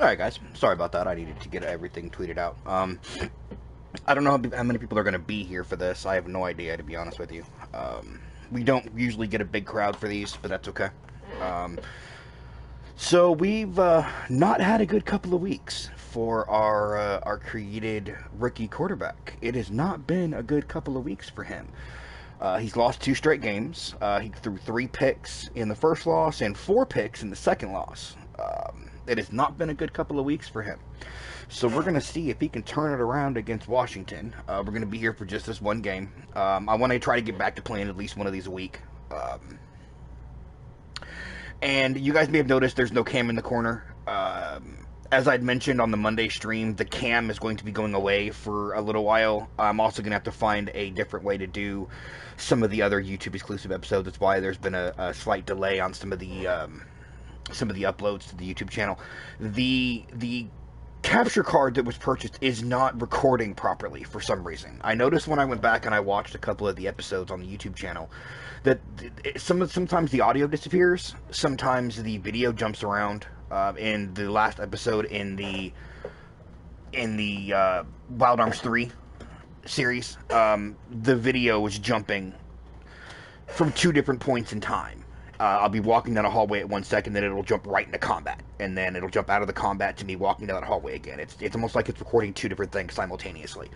Alright guys, sorry about that. I needed to get everything tweeted out. I don't know how many people are going to be here for this. I have no idea, to be honest with you. We don't usually get a big crowd for these, but that's okay. So we've not had a good couple of weeks for our created rookie quarterback. It has not been a good couple of weeks for him. He's lost 2 straight games. He threw 3 picks in the first loss and 4 picks in the second loss. It has not been a good couple of weeks for him. So we're going to see if he can turn it around against Washington. We're going to be here for just this one game. I want to try to get back to playing at least one of these a week. And you guys may have noticed there's no cam in the corner. As I'd mentioned on the Monday stream, the cam is going to be going away for a little while. I'm also going to have to find a different way to do some of the other YouTube exclusive episodes. That's why there's been a slight delay on some of the uploads to the YouTube channel. The capture card that was purchased is not recording properly for some reason. I noticed when I went back and I watched a couple of the episodes on the YouTube channel that sometimes the audio disappears, sometimes the video jumps around. In the last episode in the Wild Arms 3 series, the video was jumping from 2 different points in time. I'll be walking down a hallway at 1 second, then it'll jump right into combat, and then it'll jump out of the combat to me walking down that hallway again. It's almost like it's recording 2 different things simultaneously.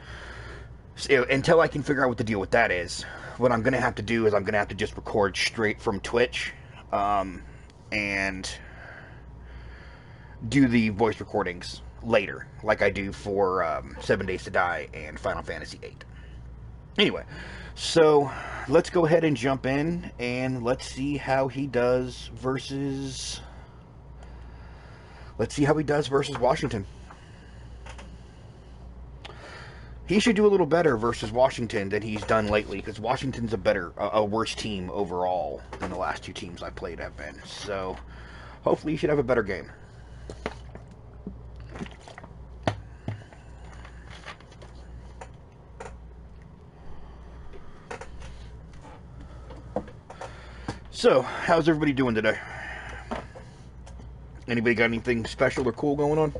So, until I can figure out what the deal with that is, what I'm going to have to do is I'm going to have to just record straight from Twitch, and do the voice recordings later, like I do for 7 Days to Die and Final Fantasy VIII. Anyway, so let's go ahead and jump in, and let's see how he does versus... Washington. He should do a little better versus Washington than he's done lately, because Washington's a worse team overall than the last 2 teams I played have been. So, hopefully he should have a better game. So, how's everybody doing today? Anybody got anything special or cool going on?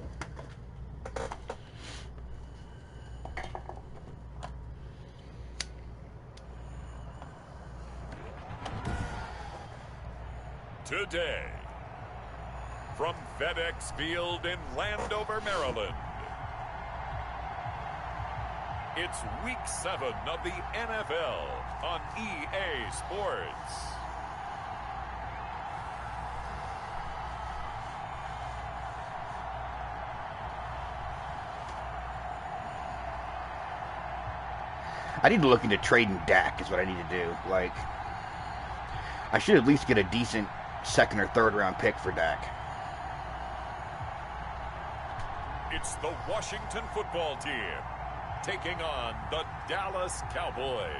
Today, from FedEx Field in Landover, Maryland, it's Week 7 of the NFL on EA Sports. I need to look into trading Dak is what I need to do. Like, I should at least get a decent 2nd or 3rd round pick for Dak. It's the Washington football team taking on the Dallas Cowboys.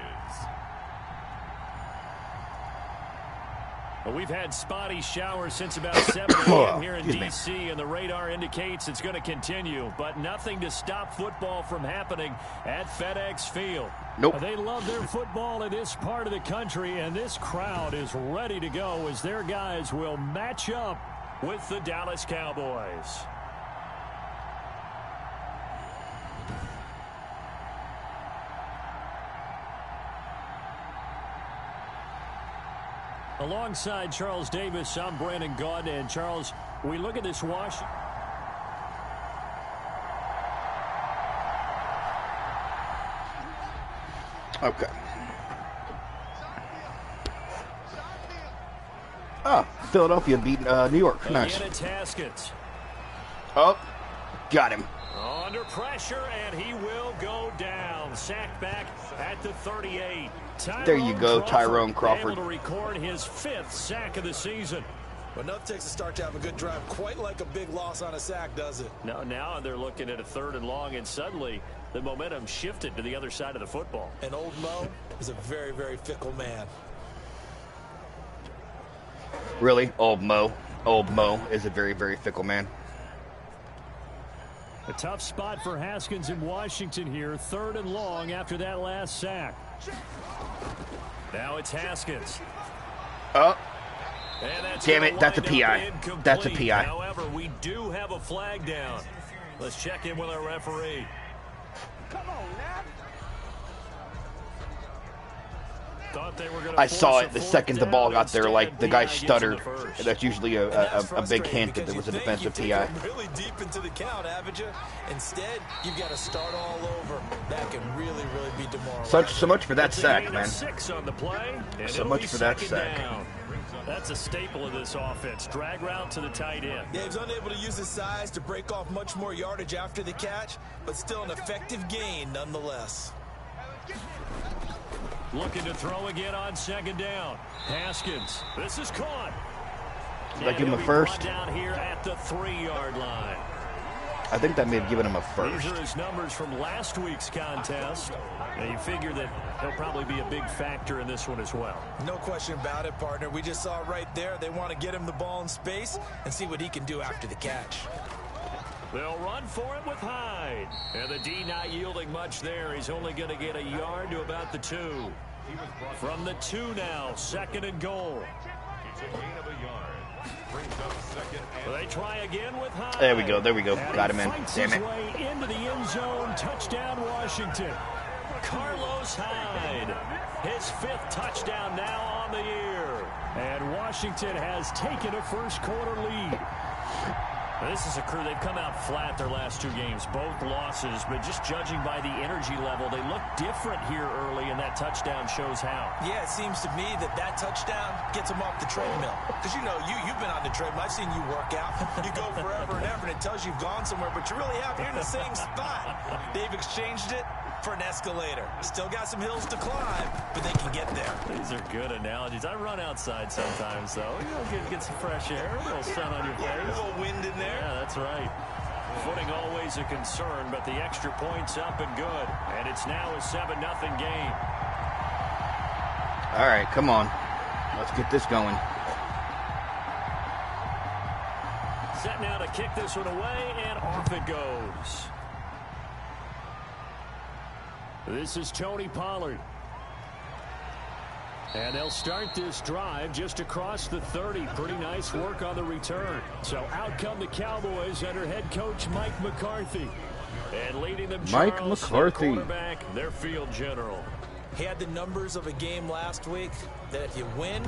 Well, we've had spotty showers since about 7 a.m. here in D.C., and the radar indicates it's going to continue, but nothing to stop football from happening at FedEx Field. Nope. They love their football in this part of the country, and this crowd is ready to go as their guys will match up with the Dallas Cowboys. Alongside Charles Davis, I'm Brandon Gaudin. And Charles, we look at this Washington. Okay. Oh, Philadelphia beat New York. Nice. Again, it's Haskins. Oh, got him. Under pressure, and he will go down. Sacked back at the 38. There you go, Tyrone Crawford. Able to record his 5th sack of the season. But enough takes a start to have a good drive, quite like a big loss on a sack, does it? Now they're looking at a 3rd and long, and suddenly the momentum shifted to the other side of the football. And Old Mo is a very, very fickle man. Really? Old Mo? Old Mo is a very, very fickle man. A tough spot for Haskins in Washington here. 3rd and long after that last sack. Now it's Haskins. Oh. Damn it, that's a PI. That's a PI. However, we do have a flag down. Let's check in with our referee. Come on, now. I saw it the second the ball got there, like the guy stuttered. That's usually a big hint that there was a defensive PI. Really deep into the count, haven't you? Instead, you've got to start all over. That can really be demoralizing. So much for that sack, man. 6 on the play, So much for that sack. That's a staple of this offense. Drag route to the tight end. Yeah, he's unable to use his size to break off much more yardage after the catch, but still an effective gain nonetheless. Looking to throw again on 2nd down. Haskins. This is caught. Did I give him a first? Down here at the 3-yard line. I think that may have given him a first. These are his numbers from last week's contest. Now you figure that he'll probably be a big factor in this one as well. No question about it, partner. We just saw right there. They want to get him the ball in space and see what he can do after the catch. They'll run for it with Hyde. And the D not yielding much there. He's only going to get a yard to about the 2. From the 2 now, 2nd and goal. It's a gain of a yard. Brings up 2nd and... They try again with Hyde. There we go. There we go. And Got him in. Damn it. Way into the end zone. Touchdown, Washington. Carlos Hyde. His 5th touchdown now on the year. And Washington has taken a first-quarter lead. This is a crew, they've come out flat their last 2 games, both losses, but just judging by the energy level, they look different here early, and that touchdown shows how. Yeah, it seems to me that touchdown gets them off the treadmill. Because, you know, you've been on the treadmill. I've seen you work out. You go forever and ever, and it tells you you've gone somewhere, but you really have. You're in the same spot. They've exchanged it for an escalator. Still got some hills to climb, but they can get there. These are good analogies. I run outside sometimes, though. You know, get some fresh air, a little sun on your face. A little wind in there. Yeah, that's right. Footing always a concern, but the extra point's up and good. And it's now a 7-0 game. All right, come on. Let's get this going. Set now to kick this one away, and off it goes. This is Tony Pollard. And they'll start this drive just across the 30. Pretty nice work on the return. So out come the Cowboys under head coach Mike McCarthy. And leading them, Mike Charles, McCarthy, their quarterback, their field general. He had the numbers of a game last week that if you win,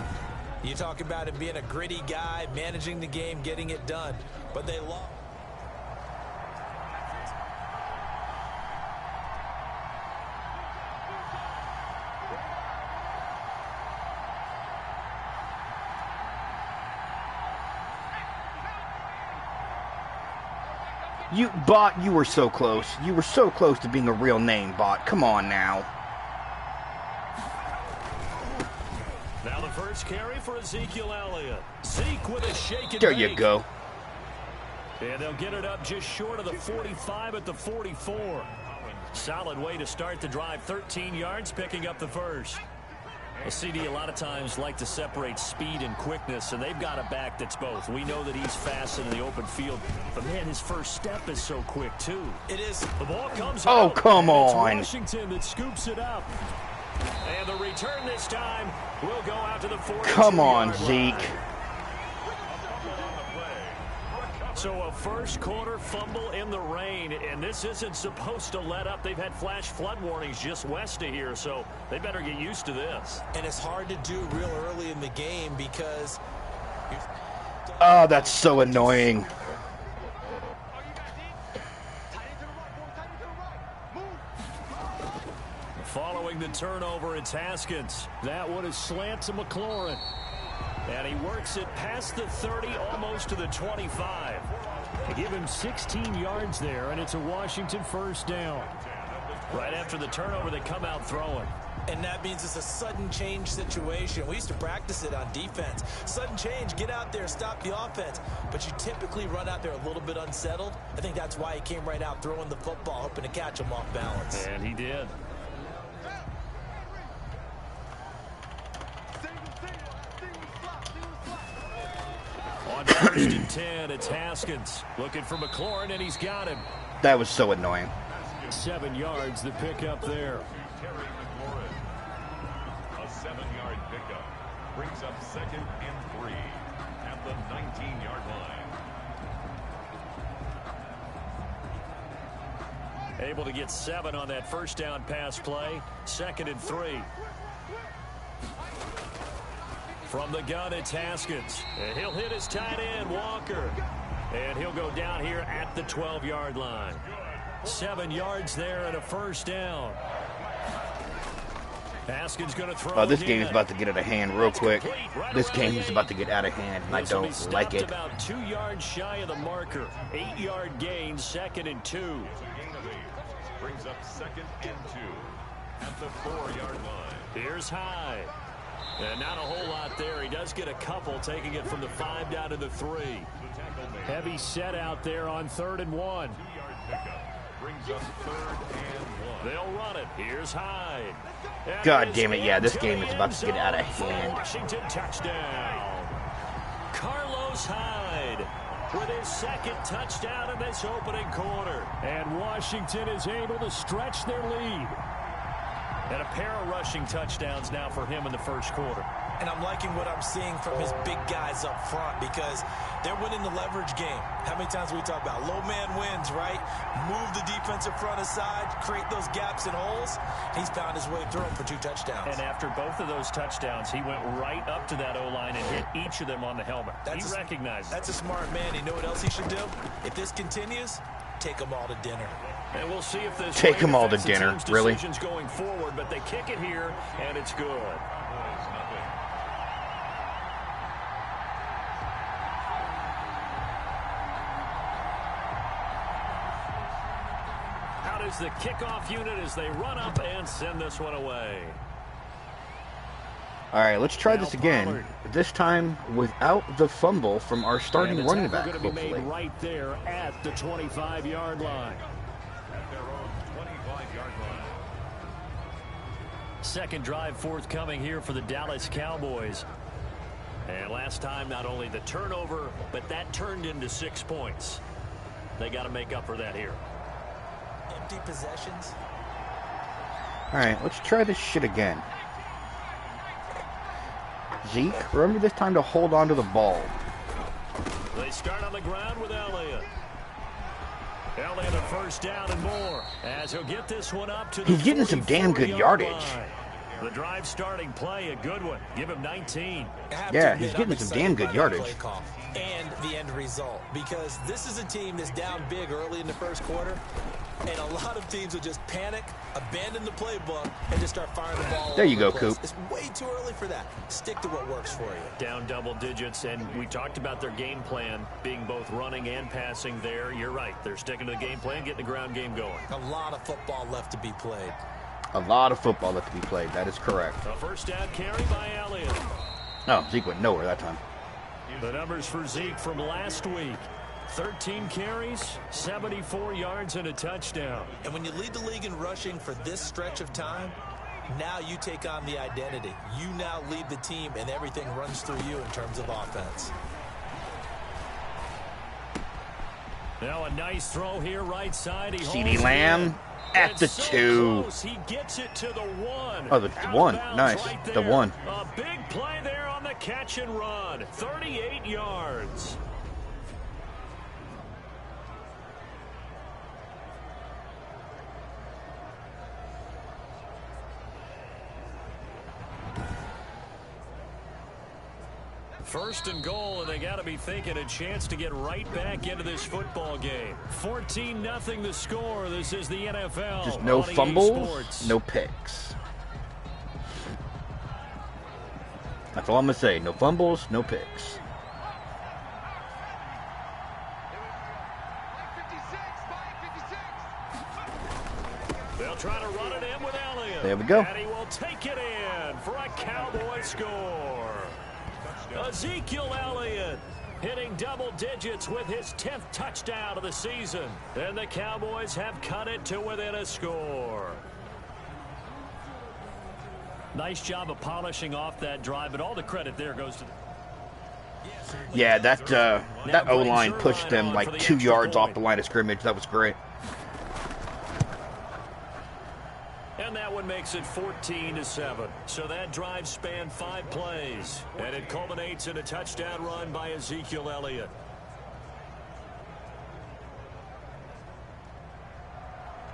you talk about him being a gritty guy, managing the game, getting it done. But they lost. Bot, you were so close. You were so close to being a real name, Bot. Come on now. Now the first carry for Ezekiel Elliott. Zeke with a shake and There bake. you go. And they'll get it up just short of the 45 at the 44. Solid way to start the drive. 13 yards, picking up the first. Well, CD a lot of times like to separate speed and quickness, and they've got a back that's both. We know that he's fast in the open field, but man, his first step is so quick too. It is. The ball comes Oh, out, come and it's on. Washington that scoops it up. And the return this time will go out to the 42-yard Come on, line. Zeke. So a first quarter fumble in the rain, and this isn't supposed to let up. They've had flash flood warnings just west of here, so they better get used to this. And it's hard to do real early in the game because... Oh, that's so annoying. Following the turnover, it's Haskins. That one is slant to McLaurin. And he works it past the 30, almost to the 25. They give him 16 yards there, and it's a Washington first down. Right after the turnover, they come out throwing. And that means it's a sudden change situation. We used to practice it on defense. Sudden change, get out there, stop the offense. But you typically run out there a little bit unsettled. I think that's why he came right out throwing the football, hoping to catch him off balance. And he did. On 1st and 10, it's Haskins. Looking for McLaurin, and he's got him. That was so annoying. 7 yards, the pickup there. A 7-yard pickup brings up 2nd and 3. Able to get 7 on that first down pass play. 2nd and 3. From the gun, it's Haskins. And he'll hit his tight end, Walker. And he'll go down here at the 12-yard line. 7 yards there and a first down. Haskins going to throw. Oh, this game is about to get out of hand real quick. This game is about to get out of hand, and I don't like it. About 2 yards shy of the marker. 8-yard gain, 2nd and 2. Brings up 2nd and 2 at the 4-yard line. Here's Hyde. And not a whole lot there. He does get a couple, taking it from the 5 down to the 3. Heavy set out there on 3rd and 1. 2-yard pickup brings up 3rd and 1. They'll run it. Here's Hyde. And God damn it, yeah, this game is about to get out of hand. Washington touchdown. Carlos Hyde with his 2nd touchdown in this opening quarter. And Washington is able to stretch their lead. And a pair of rushing touchdowns now for him in the first quarter. And I'm liking what I'm seeing from his big guys up front because they're winning the leverage game. How many times we talk about low man wins, right? Move the defensive front aside, create those gaps and holes. He's found his way through them for 2 touchdowns. And after both of those touchdowns, he went right up to that O-line and hit each of them on the helmet. He recognized it. That's a smart man. You know what else he should do? If this continues, take them all to dinner. And we'll see if this take them all to dinner, really? Going forward, but they kick it here, and it's good. Out is the kickoff unit as they run up and send this one away. All right, let's try this again. This time without the fumble from our starting running back, hopefully. Going to be made right there at the 25-yard line. At their own 25-yard line. Second drive forthcoming here for the Dallas Cowboys. And last time, not only the turnover, but that turned into 6 points. They got to make up for that here. Empty possessions. All right, let's try this shit again. Zeke, remember this time to hold on to the ball. They start on the ground with Elliott. Elliott a first down and more as he'll get this one up to the He's getting some damn good yardage. Line. The drive starting play, a good one. Give him 19. Yeah, he's getting some damn good yardage. And the end result, because this is a team that's down big early in the first quarter, and a lot of teams will just panic, abandon the playbook, and just start firing the ball. There you go, Coop. It's way too early for that. Stick to what works for you. Down double digits, and we talked about their game plan being both running and passing there. You're right. They're sticking to the game plan, getting the ground game going. A lot of football left to be played. A lot of football left to be played. That is correct. A first down carry by Elliott. Oh, Zeke went nowhere that time. The numbers for Zeke from last week. 13 carries, 74 yards, and a touchdown. And when you lead the league in rushing for this stretch of time, now you take on the identity. You now lead the team, and everything runs through you in terms of offense. Now a nice throw here, right side. CeeDee Lamb at the 2. He gets it to the 1. Oh, the 1. Nice. Right the 1. A big play there on the catch and run. 38 yards. First and goal, and they got to be thinking a chance to get right back into this football game. 14-0 the score. This is the NFL. Just no fumbles, no picks. That's all I'm going to say. No fumbles, no picks. They'll try to run it in with Elliott. There we go. And he will take it in for a Cowboy score. Ezekiel Elliott hitting double digits with his 10th touchdown of the season. And the Cowboys have cut it to within a score. Nice job of polishing off that drive, but all the credit there goes to the... Yeah, that O-line pushed them like 2 yards off the line of scrimmage. That was great. And that one makes it 14-7. So that drive spanned 5 plays. And it culminates in a touchdown run by Ezekiel Elliott.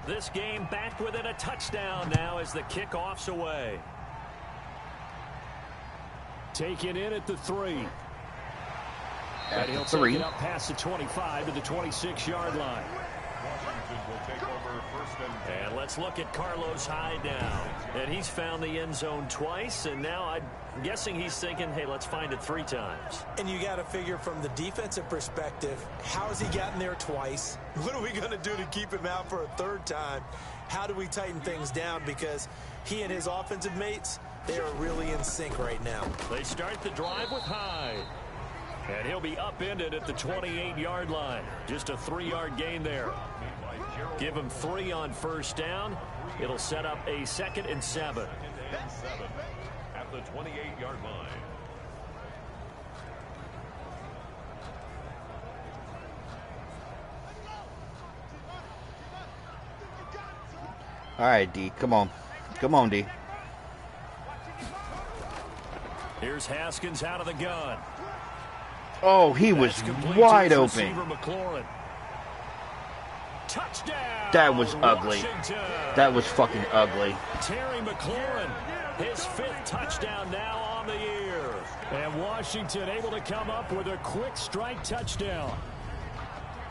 This game back within a touchdown now as the kickoff's away. Taken in at the 3. And he'll take it up past the 25 to the 26-yard line. And let's look at Carlos Hyde now. And he's found the end zone twice, and now I'm guessing he's thinking, hey, let's find it 3 times. And you got to figure from the defensive perspective, how has he gotten there twice? What are we going to do to keep him out for a 3rd time? How do we tighten things down? Because he and his offensive mates, they are really in sync right now. They start the drive with Hyde. And he'll be upended at the 28-yard line. Just a 3-yard gain there. Give him 3 on first down. It'll set up a 2nd and 7. At the 28-yard line. All right, D. Come on. Come on, D. Here's Haskins out of the gun. Oh, he was wide open. Touchdown. That was ugly. Washington. That was fucking ugly. Terry McLaurin, his 5th touchdown now on the year. And Washington able to come up with a quick strike touchdown.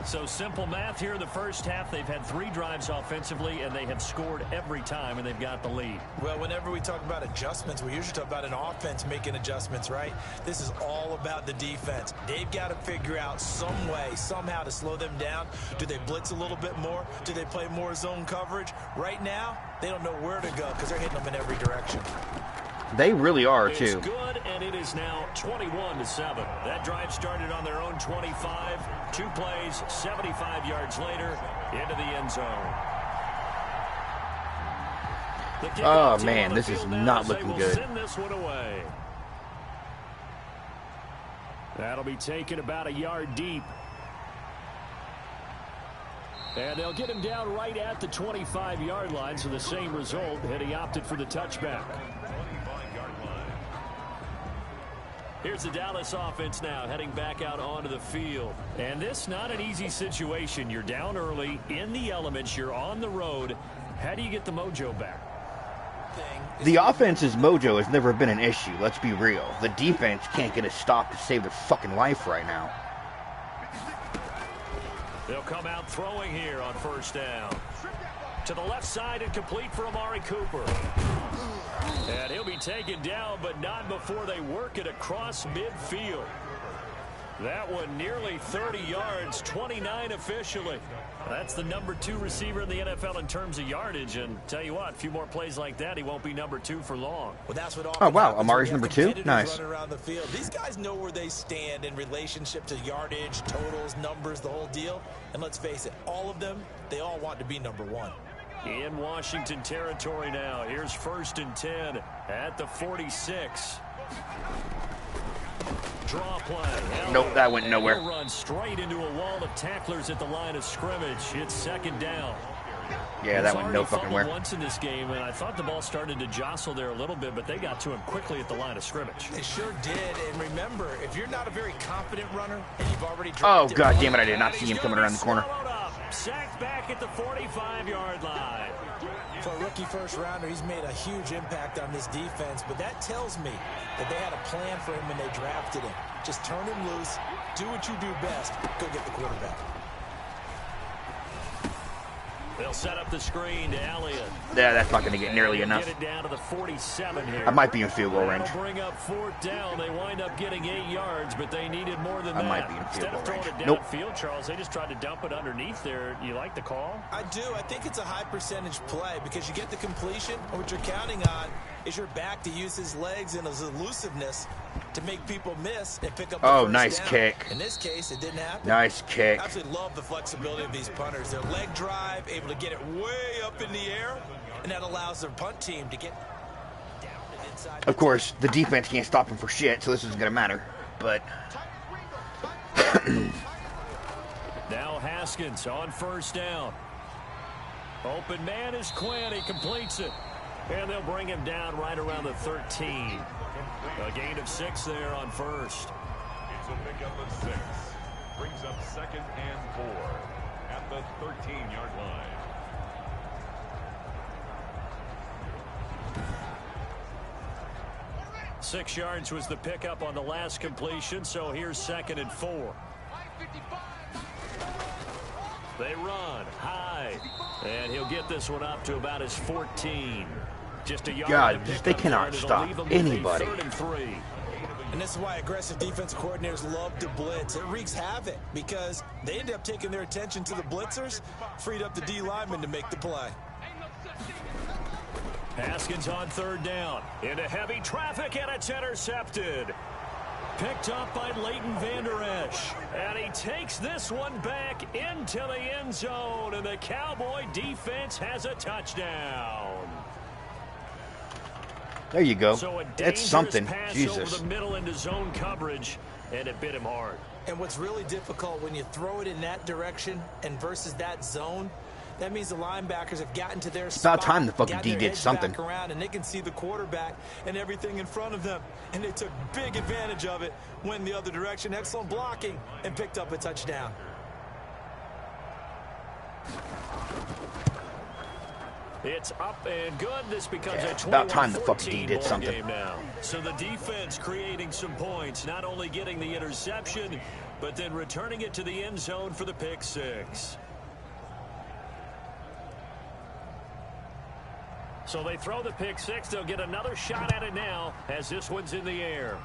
So simple math here in the first half. They've had 3 drives offensively, and they have scored every time, and they've got the lead. Well, whenever we talk about adjustments, we usually talk about an offense making adjustments, right? This is all about the defense. They've got to figure out some way, somehow to slow them down. Do they blitz a little bit more? Do they play more zone coverage? Right now, they don't know where to go because they're hitting them in every direction. They really are, too. It's good, and it is now 21-7. That drive started on their own 25. 2 plays, 75 yards later, into the end zone. Oh, man, this is not looking good. Send this one away. That'll be taken about a yard deep. And they'll get him down right at the 25-yard line, so the same result, and he opted for the touchback. Here's the Dallas offense now heading back out onto the field. And this not an easy situation. You're down early, in the elements, you're on the road. How do you get the mojo back? The offense's mojo has never been an issue, let's be real. The defense can't get a stop to save their fucking life right now. They'll come out throwing here on first down. To the left side and complete for Amari Cooper. And he'll be taken down, but not before they work it across midfield. That one nearly 30 yards, 29 officially. That's the number 2 receiver in the NFL in terms of yardage. And tell you what, a few more plays like that, he won't be number 2 for long. Well, that's what oh, wow. Amari's number 2? Nice. Around the field. These guys know where they stand in relationship to yardage, totals, numbers, the whole deal. And let's face it, all of them, they all want to be number 1. In Washington territory now. Here's 1st and 10 at the 46. Draw play. Nope, that went nowhere. He'll run straight into a wall of tacklers at the line of scrimmage. It's 2nd down. Yeah, that went no fucking where. Once in this game, and I thought the ball started to jostle there a little bit, but they got to him quickly at the line of scrimmage. They sure did. And remember, if you're not a very confident runner and you've already oh, god damn it, I did not see him coming around the corner. Sacked back at the 45-yard line. For a rookie first-rounder, he's made a huge impact on this defense, but that tells me that they had a plan for him when they drafted him. Just turn him loose, do what you do best, go get the quarterback. They'll set up the screen to Elliott. Yeah, that's not going to get nearly enough. Get it down to the 47 here. I might be in field goal range. Bring up 4th down. They wind up getting 8 yards, but they needed more than that. I might be in field Instead goal of throwing range. it Nope. downfield, Charles, they just tried to dump it underneath there. You like the call? I do. I think it's a high percentage play because you get the completion, and what you're counting on is your back to use his legs and his elusiveness to make people miss and pick up the oh, first nice down. kick. In this case, it didn't happen. Nice kick. I absolutely love the flexibility of these punters. Their leg drive, able to get it way up in the air, and that allows their punt team to get down and inside. Of course, the defense can't stop him for shit, so this isn't going to matter. But now Haskins on first down. Open man is Quinn. He completes it. And they'll bring him down right around the 13. A gain of 6 there on first. It's a pickup of 6. Brings up 2nd and 4 at the 13-yard line. 6 yards was the pickup on the last completion, so here's 2nd and 4. They run high, and he'll get this one up to about his 14. Just a yard. God, they cannot stop anybody. 3rd and 3. And this is why aggressive defensive coordinators love to blitz. It wreaks havoc because they end up taking their attention to the blitzers, freed up the D lineman to make the play. Haskins on 3rd down. Into heavy traffic, and it's intercepted. Picked up by Leighton Vander Esch. And he takes this one back into the end zone, and the Cowboy defense has a touchdown. There you go. So That's something. pass Jesus. over the middle into zone coverage, and it bit him hard. And what's really difficult when you throw it in that direction and versus that zone, that means the linebackers have gotten to their spot. About time the fucking D did something. Around, and they can see the quarterback and everything in front of them. And they took big advantage of it, went the other direction, excellent blocking, and picked up a touchdown. It's up and good. This becomes a 21-14 about time the fucking D did something. Game now. So the defense creating some points, not only getting the interception, but then returning it to the end zone for the pick 6. So they throw the pick 6. They'll get another shot at it now as this one's in the air.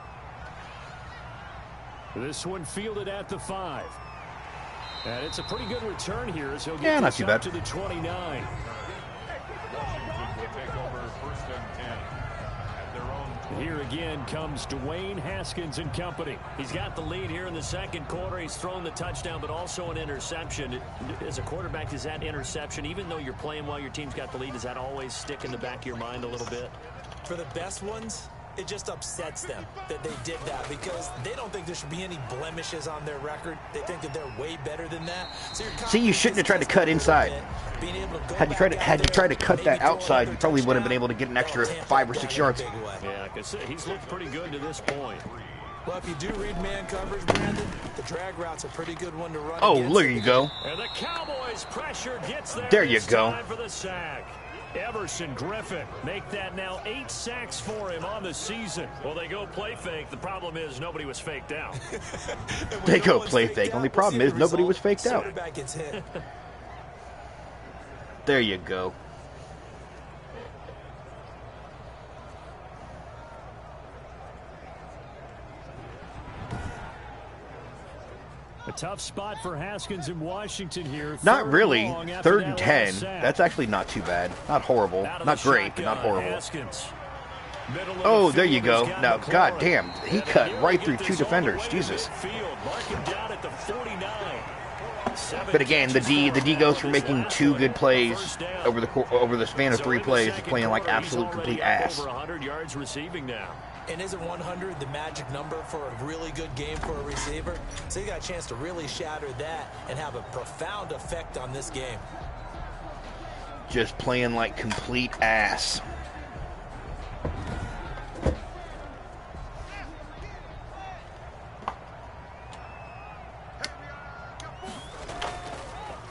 This one fielded at the 5. And it's a pretty good return here as he'll get this up to the 29. Here again comes Dwayne Haskins and company. He's got the lead here in the 2nd quarter. He's thrown the touchdown, but also an interception. As a quarterback, does that interception, even though you're playing while your team's got the lead, does that always stick in the back of your mind a little bit? For the best ones, it just upsets them that they did that because they don't think there should be any blemishes on their record. They think that they're way better than that. So see, you shouldn't have tried to cut inside. Had you tried to cut that outside, you probably wouldn't have been able to get an extra 5 or 6 yards. Yeah, because he's looked pretty good to this point. Well, if you do read man coverage, Brandon, the drag route's a pretty good one to run. Oh, there you go. And the Cowboys pressure gets there. There you go. Time for the sack. Everson Griffin make that now 8 sacks for him on the season. Well, they go play fake. The problem is nobody was faked out. They go play fake. Only problem is nobody was faked out. There you go. A tough spot for Haskins in Washington here. Not really. 3rd and 10. That's actually not too bad. Not horrible. Not great, but not horrible. Oh, there you go. Now, goddamn, he cut right through 2 defenders. Jesus. But again, the D goes from making 2 good plays over the span of 3 plays to playing like absolute complete ass. Over 100 yards receiving now. And isn't 100 the magic number for a really good game for a receiver? So you got a chance to really shatter that and have a profound effect on this game. Just playing like complete ass.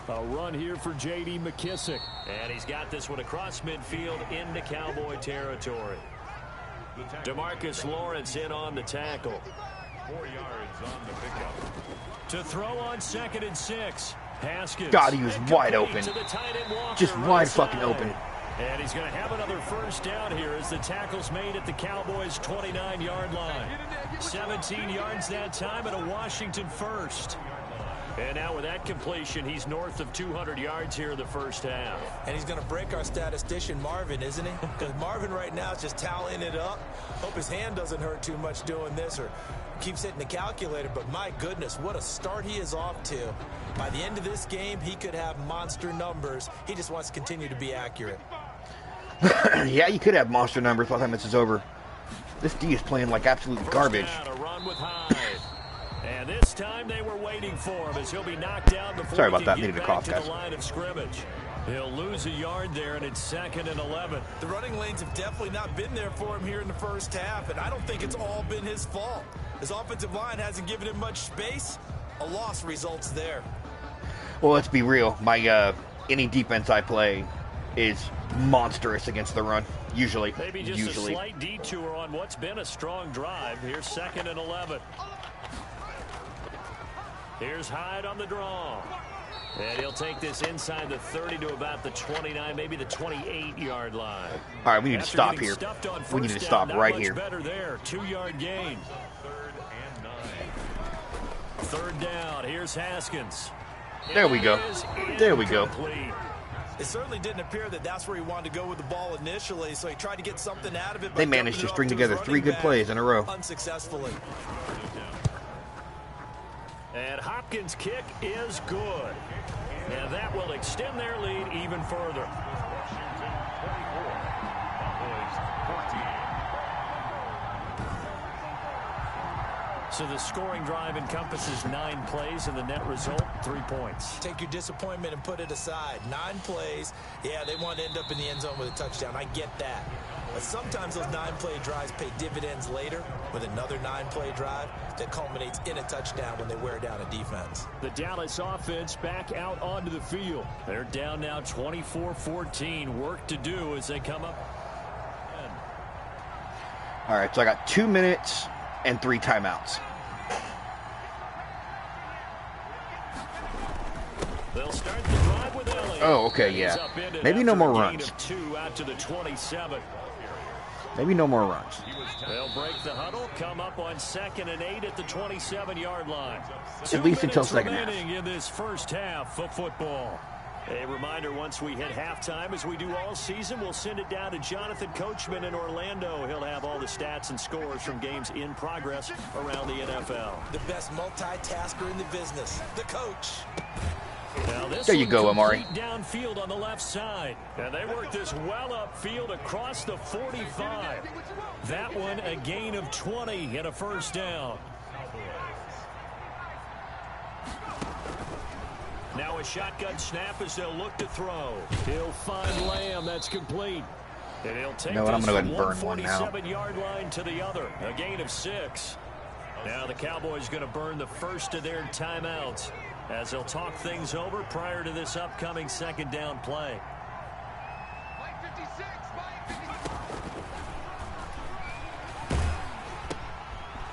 A run here for J.D. McKissick. And he's got this one across midfield into Cowboy territory. DeMarcus Lawrence in on the tackle. 4 yards on the pickup. To throw on 2nd and 6. Haskins. God, he was wide open. Just wide fucking open. And he's going to have another first down here as the tackle's made at the Cowboys' 29-yard line. 17 yards that time and a Washington first. And now with that completion, he's north of 200 yards here in the first half. And he's going to break our statistician, Marvin, isn't he? Because Marvin right now is just tallying it up. Hope his hand doesn't hurt too much doing this or keeps hitting the calculator. But my goodness, what a start he is off to. By the end of this game, he could have monster numbers. He just wants to continue to be accurate. Yeah, you could have monster numbers by the time this is over. This D is playing like absolute garbage. First down, a run with Hyde. And this time they were waiting for him as he'll be knocked down before Sorry about he that. can Needed get a back cough, to guys. the line of scrimmage. He'll lose a yard there, and it's 2nd and 11. The running lanes have definitely not been there for him here in the first half, and I don't think it's all been his fault. His offensive line hasn't given him much space. A loss results there. Well, let's be real. My any defense I play is monstrous against the run. Usually. Maybe just a slight detour on what's been a strong drive. Here's 2nd and 11. Here's Hyde on the draw. And he'll take this inside the 30 to about the 29, maybe the 28-yard line. All right, we need to stop here. We need to stop right here. Better there, 2-yard gain. 3rd down. Here's Haskins. There we go. There we go. It certainly didn't appear that that's where he wanted to go with the ball initially, so he tried to get something out of it. They managed to string together 3 good plays in a row. Unsuccessfully. And Hopkins' kick is good. And that will extend their lead even further. So the scoring drive encompasses 9 plays, and the net result, 3 points. Take your disappointment and put it aside. 9 plays. Yeah, they want to end up in the end zone with a touchdown. I get that. But sometimes those 9-play drives pay dividends later with another 9-play drive that culminates in a touchdown when they wear down a defense. The Dallas offense back out onto the field. They're down now 24-14. Work to do as they come up. All right, so I got 2 minutes and 3 timeouts. They'll start the drive with Elliott. Oh, okay, yeah. Maybe no more runs. 2 out to the 27. Maybe no more runs. They'll break the huddle, come up on 2nd and 8 at the 27-yard line. At least until second half. In this first half of football. A reminder, once we hit halftime, as we do all season, we'll send it down to Jonathan Coachman in Orlando. He'll have all the stats and scores from games in progress around the NFL. The best multitasker in the business, the coach. Now this there you go, Amari. Downfield on the left side. And they work this well upfield across the 45. That one a gain of 20 and a first down. Now a shotgun snap as they'll look to throw. He'll find Lamb. That's complete. And he'll take I'm going to go ahead and burn one now. 147-yard line to the other. A gain of 6. Now the Cowboys going to burn the first of their timeouts as they'll talk things over prior to this upcoming 2nd down play.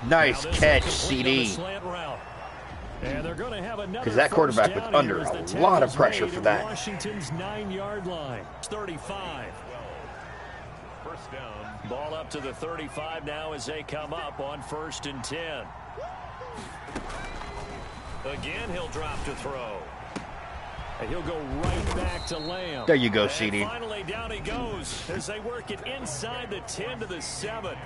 Nice catch, CD. Because that quarterback was under a lot of pressure for that. Washington's 9-yard line. 35. First down. Ball up to the 35 now as they come up on 1st and 10. Again, he'll drop to throw. And he'll go right back to Lamb. There you go, CD. And finally, down he goes as they work it inside the 10 to the 7.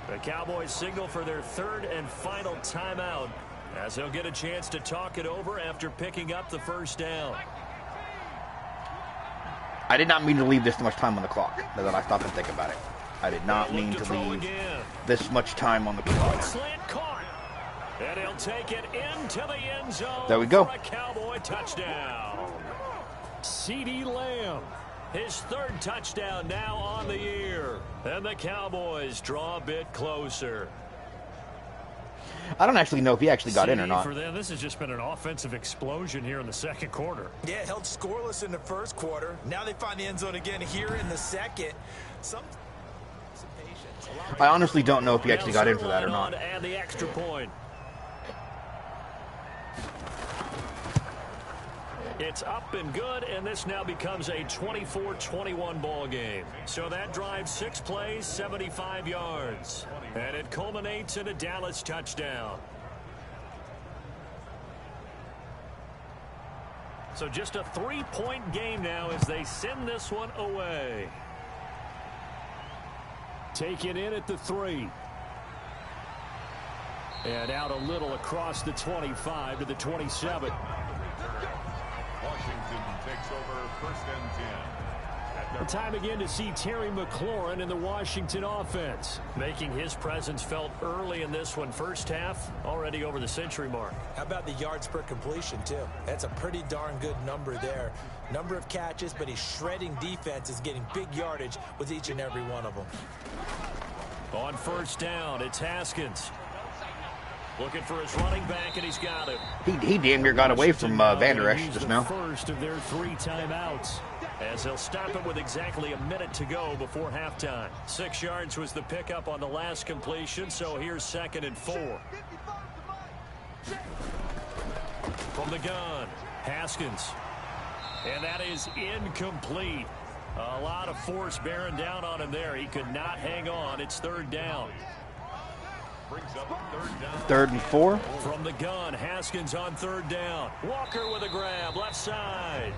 The Cowboys signal for their 3rd and final timeout as they'll get a chance to talk it over after picking up the first down. I did not mean to leave this much time on the clock. Now that I stop and think about it. I did not mean to leave this much time on the clock. Slant caught. And he'll take it into the end zone. There we go. For a Cowboy touchdown. CD Lamb, his 3rd touchdown now on the year. And the Cowboys draw a bit closer. I don't actually know if he actually got in or not. For them, this has just been an offensive explosion here in the 2nd quarter. Yeah, held scoreless in the 1st quarter. Now they find the end zone again here in the 2nd. Some patience. I honestly don't know if he actually got in for that or not. And the extra point. It's up and good, and this now becomes a 24-21 ball game. So that drives 6 plays, 75 yards. And it culminates in a Dallas touchdown. So just a 3-point game now as they send this one away. Take it in at the 3. And out a little across the 25 to the 27. Washington takes over 1st and 10. Time again to see Terry McLaurin in the Washington offense, making his presence felt early in this one. First half, already over the century mark. How about the yards per completion, too? That's a pretty darn good number there. Number of catches, but he's shredding defense, is getting big yardage with each and every one of them. On 1st down, it's Haskins. Looking for his running back, and he's got it. He damn near got away from Van Der Esch just now. First of their 3 timeouts. as they'll stop it with exactly a minute to go before halftime. 6 yards was the pickup on the last completion, so here's 2nd and 4. From the gun, Haskins. And that is incomplete. A lot of force bearing down on him there. He could not hang on. It's 3rd down. Brings up 3rd down. 3rd and 4. From the gun, Haskins on 3rd down. Walker with a grab, left side.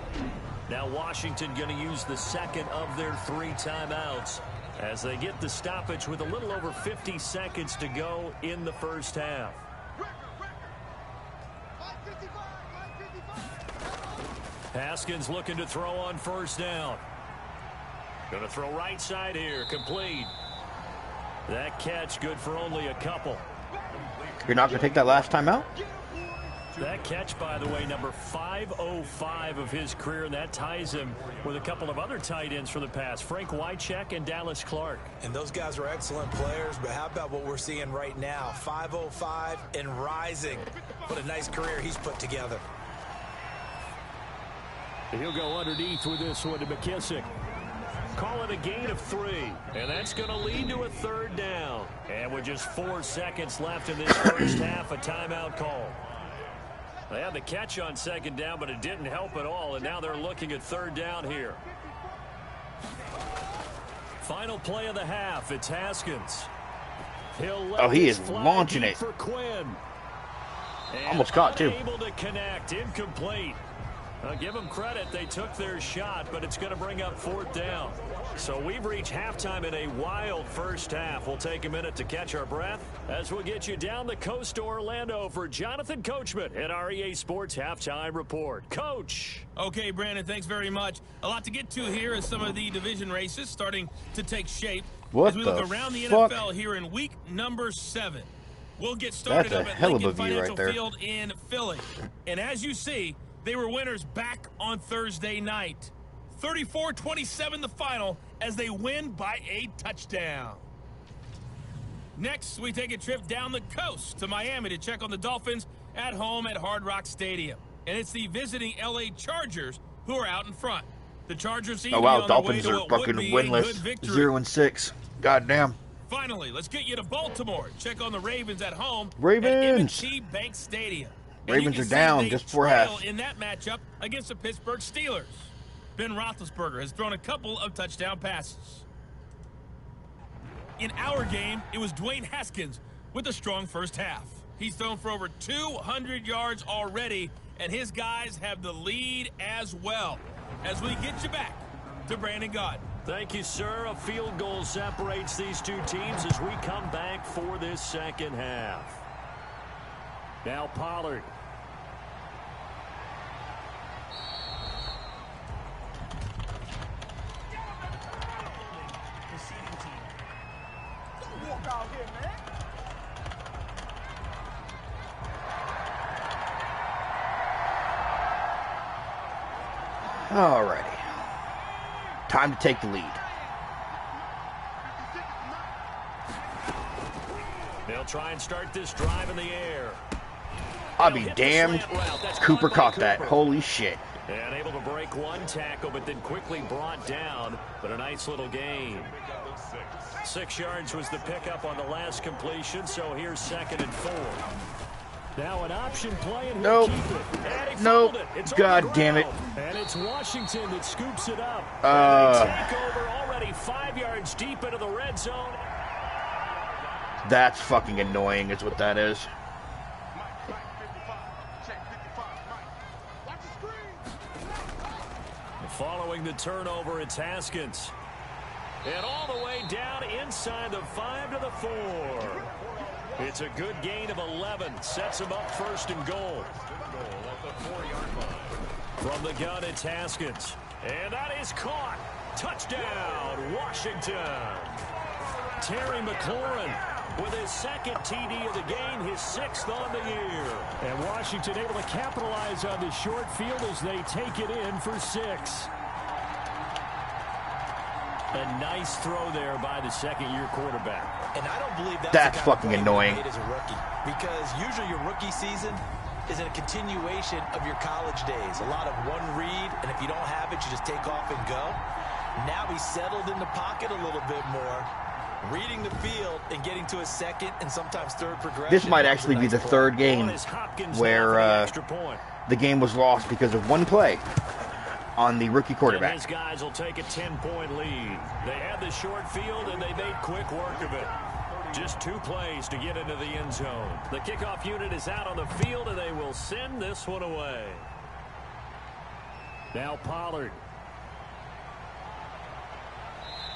Now Washington going to use the 2nd of their 3 timeouts as they get the stoppage with a little over 50 seconds to go in the first half. Haskins looking to throw on 1st down. Going to throw right side here, complete. That catch good for only a couple. You're not going to take that last time out? That catch, by the way, number 505 of his career, and that ties him with a couple of other tight ends for the past, Frank Wycheck and Dallas Clark. And those guys are excellent players, but how about what we're seeing right now? 505 and rising. What a nice career he's put together. He'll go underneath with this one to McKissick. Call it a gain of 3, and that's going to lead to a 3rd down. And with just 4 seconds left in this first half, a timeout call. They had the catch on 2nd down, but it didn't help at all, and now they're looking at 3rd down here. Final play of the half, it's Haskins. Oh, he is launching it. For Quinn. Almost caught, too. Able to connect, incomplete. Give them credit, they took their shot, but it's going to bring up 4th down. So we've reached halftime in a wild first half. We'll take a minute to catch our breath as we'll get you down the coast to Orlando for Jonathan Coachman at our EA Sports Halftime Report. Coach. Okay, Brandon, thanks very much. A lot to get to here as some of the division races starting to take shape. What as we look around the fuck? NFL here in week number 7. We'll get started That's a up at hell of Lincoln a view Financial right there. Field in Philly. And as you see, they were winners back on Thursday night. 34-27 the final as they win by a touchdown. Next, we take a trip down the coast to Miami to check on the Dolphins at home at Hard Rock Stadium. And it's the visiting LA Chargers who are out in front. The Chargers seem to be on their way Dolphins to are what fucking would be a good winless. victory. 0-6. Goddamn. Finally, let's get you to Baltimore. Check on the Ravens at home Ravens. at M&T Bank Stadium. And Ravens you are can see down they just before trail half. in that matchup against the Pittsburgh Steelers. Ben Roethlisberger has thrown a couple of touchdown passes. In our game, it was Dwayne Haskins with a strong first half. He's thrown for over 200 yards already, and his guys have the lead as well. As we get you back to Brandon Gaudin. Thank you, sir. A field goal separates these two teams as we come back for this second half. Now Pollard. Alrighty. Time to take the lead. They'll try and start this drive in the air. I'll be damned. Cooper caught that. Holy shit. And able to break one tackle, but then quickly brought down. But a nice little gain. 6 yards was the pickup on the last completion, so here's 2nd and 4. Now an option play, and he'll Nope. keep it. And he Nope. fumbled it. It's on God the damn it. ground. And it's Washington that scoops it up. And they take over already 5 yards deep into the red zone. That's fucking annoying is what that is. Following the turnover, it's Haskins. And all the way down inside the 5 to the 4. It's a good gain of 11. Sets him up 1st and goal. From the gun, it's Haskins. And that is caught. Touchdown, Washington. Terry McLaurin with his 2nd TD of the game, his 6th on the year. And Washington able to capitalize on the short field as they take it in for 6. A nice throw there by the 2nd-year quarterback. And I don't believe that's That's the kind of fucking play he annoying. made as a rookie. Because usually your rookie season, is a continuation of your college days. A lot of one read, and if you don't have it, you just take off and go. Now he's settled in the pocket a little bit more, reading the field and getting to a second and sometimes third progression. This might actually be the third game where the game was lost because of one play on the rookie quarterback. And his guys will take a 10-point lead. They had the short field, and they made quick work of it. Just 2 plays to get into the end zone. The kickoff unit is out on the field, and they will send this one away. Now Pollard.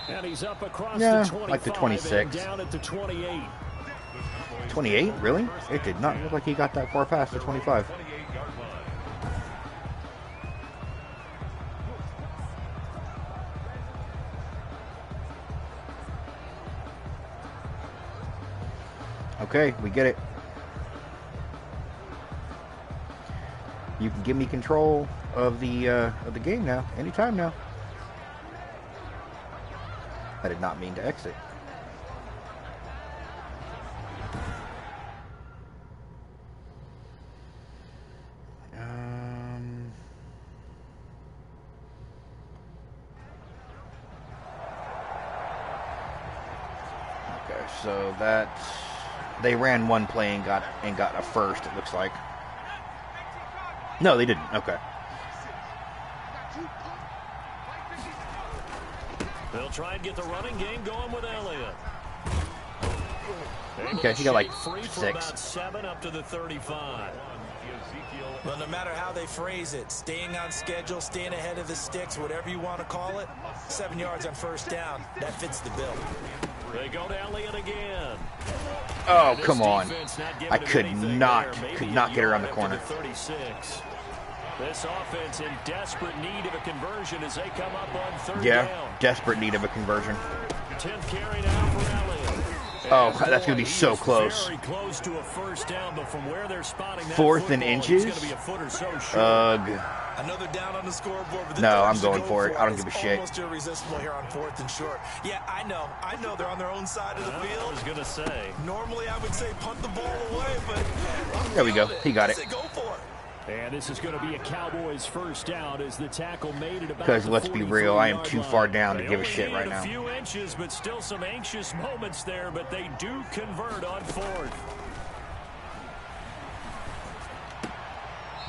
And he's up across the 25, like the 26. and down at the 28. 28? Really? It did not look like he got that far past the 25. Okay, we get it. You can give me control of the game now, anytime now. I did not mean to exit. Okay, so that's... They ran one play and got a first, it looks like. No, they didn't. Okay. They'll try and get the running game going with Elliott. Okay, he got like free for 6. about 7 up to the 35. Well, no matter how they phrase it, staying on schedule, staying ahead of the sticks, whatever you want to call it, 7 yards on first down, that fits the bill. They go to Elliott again. Oh, come on. I could not get around the corner. 36. This offense in desperate need of a conversion as they come up on third down. Desperate need of a conversion. 10th carry now for Elliott. Oh, that's going to be so close. Very close to a first down, but from where they're spotting that 4th and football, inches? it's gonna be a foot or so short. Ugh. Another down on the scoreboard. But No, I'm going for it. I don't give a it's shit. Almost irresistible here on 4th and short. Yeah, I know they're on their own side of the field. I was going to say. Normally, I would say punt the ball away, but There we go. He got it. Go for it. And this is going to be a Cowboys first down as the tackle made it about Because let's be real, I am too far down to give a shit right now. A few inches, but still some anxious moments there, but they do convert on 4th.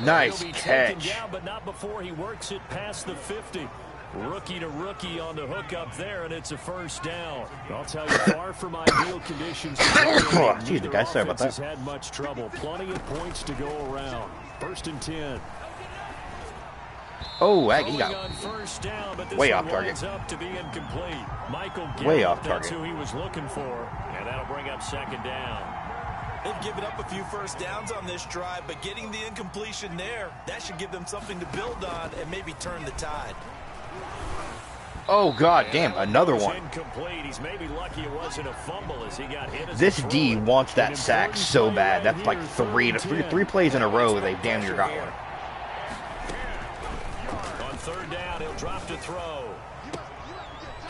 Nice catch. Down, but not before he works it past the 50. Rookie to rookie on the hook up there, and it's a first down. I'll tell you, far from ideal conditions. Jeez, the guy, sorry about that. Has had much trouble. Plenty of points to go around. 1st and 10. Oh, he got down, but way off target. Up to be incomplete. Michael Gallup, way off target. That's who he was looking for, and that'll bring up 2nd down. They've given up a few first downs on this drive, but getting the incompletion there, that should give them something to build on and maybe turn the tide. Oh, god damn, another one. Incomplete. He's maybe lucky it wasn't a fumble as he got hit. This D wants that sack so bad. That's like three plays in a row. They damn near got one. On 3rd down, he'll drop to throw.